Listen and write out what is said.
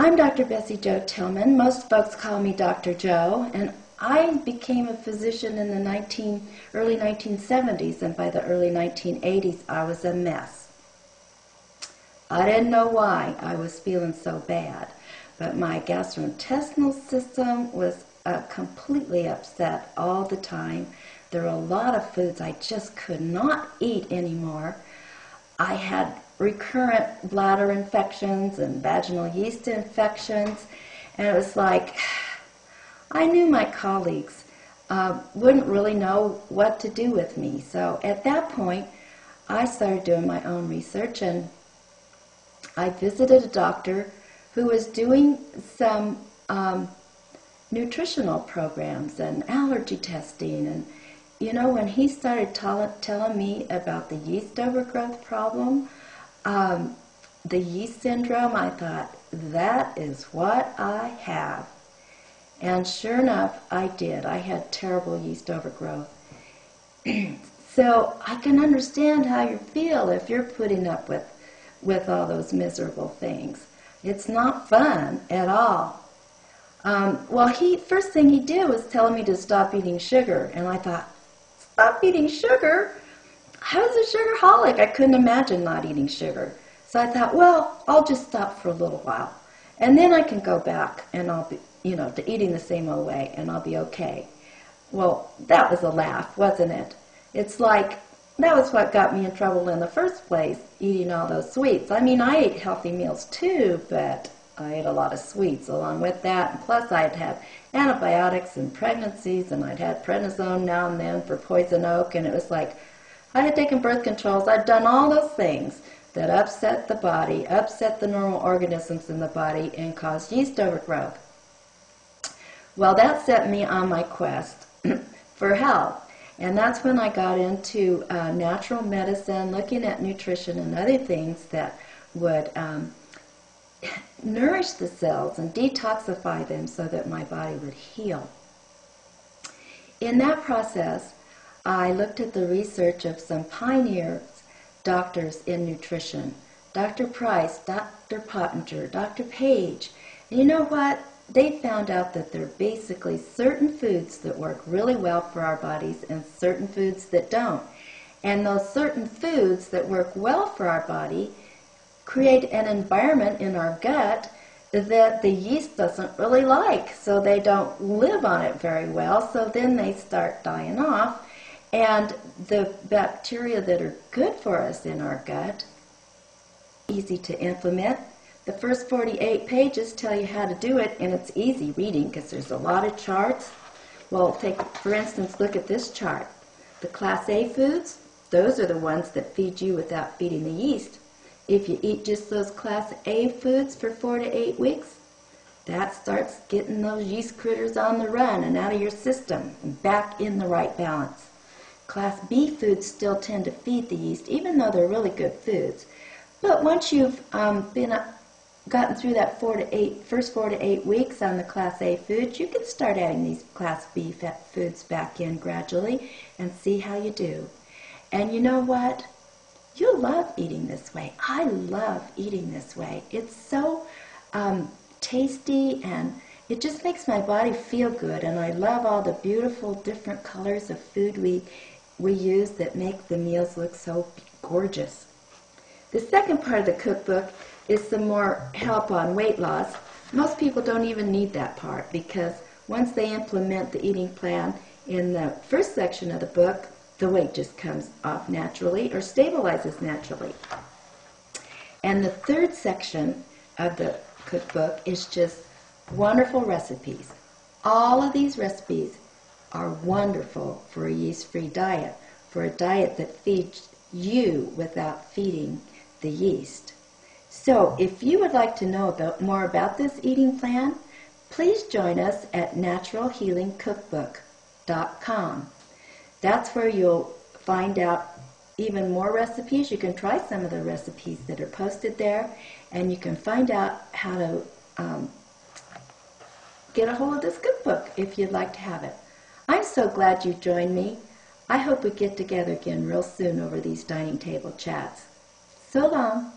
I'm Dr. Bessie Jo Tillman. Most folks call me Dr. Joe, and I became a physician in the early 1970s, and by the early 1980s, I was a mess. I didn't know why I was feeling so bad, but my gastrointestinal system was completely upset all the time. There were a lot of foods I just could not eat anymore. I had recurrent bladder infections and vaginal yeast infections, and it was like I knew my colleagues wouldn't really know what to do with me. So at that point, I started doing my own research, and I visited a doctor who was doing some nutritional programs and allergy testing. And you know, when he started telling me about the yeast overgrowth problem, the yeast syndrome, I thought, that is what I have. And sure enough, I did. I had terrible yeast overgrowth. So I can understand how you feel if you're putting up with all those miserable things. It's not fun at all. Well, first thing he did was tell me to stop eating sugar. And I thought, stop eating sugar? I was a sugarholic. I couldn't imagine not eating sugar. So I thought, well, I'll just stop for a little while. And then I can go back and I'll be, to eating the same old way, and I'll be okay. Well, that was a laugh, wasn't it? It's like, that was what got me in trouble in the first place, eating all those sweets. I mean, I ate healthy meals too, but I ate a lot of sweets along with that. And plus, I'd had antibiotics and pregnancies, and I'd had prednisone now and then for poison oak, and it was like, I had taken birth controls. I'd done all those things that upset the body, upset the normal organisms in the body, and caused yeast overgrowth. Well, that set me on my quest for health. And that's when I got into natural medicine, looking at nutrition and other things that would nourish the cells and detoxify them so that my body would heal. In that process, I looked at the research of some pioneer doctors in nutrition, Dr. Price, Dr. Pottinger, Dr. Page. And you know what? They found out that there are basically certain foods that work really well for our bodies and certain foods that don't. And those certain foods that work well for our body create an environment in our gut that the yeast doesn't really like, so they don't live on it very well, so then they start dying off. And the bacteria that are good for us in our gut, easy to implement. The first 48 pages tell you how to do it, and it's easy reading because there's a lot of charts. Well, for instance, look at this chart. The Class A foods, those are the ones that feed you without feeding the yeast. If you eat just those Class A foods for 4 to 8 weeks, that starts getting those yeast critters on the run and out of your system and back in the right balance. Class B foods still tend to feed the yeast, even though they're really good foods. But once you've gotten through that first 4 to 8 weeks on the Class A foods, you can start adding these Class B foods back in gradually and see how you do. And you know what? You'll love eating this way. I love eating this way. It's so tasty, and it just makes my body feel good, and I love all the beautiful different colors of food we use that make the meals look so gorgeous. The second part of the cookbook is some more help on weight loss. Most people don't even need that part because once they implement the eating plan in the first section of the book, the weight just comes off naturally or stabilizes naturally. And the third section of the cookbook is just wonderful recipes. All of these recipes are wonderful for a yeast-free diet, for a diet that feeds you without feeding the yeast. So if you would like to know more about this eating plan, please join us at naturalhealingcookbook.com. That's where you'll find out even more recipes. You can try some of the recipes that are posted there, and you can find out how to get a hold of this cookbook if you'd like to have it. I'm so glad you joined me. I hope we get together again real soon over these dining table chats. So long.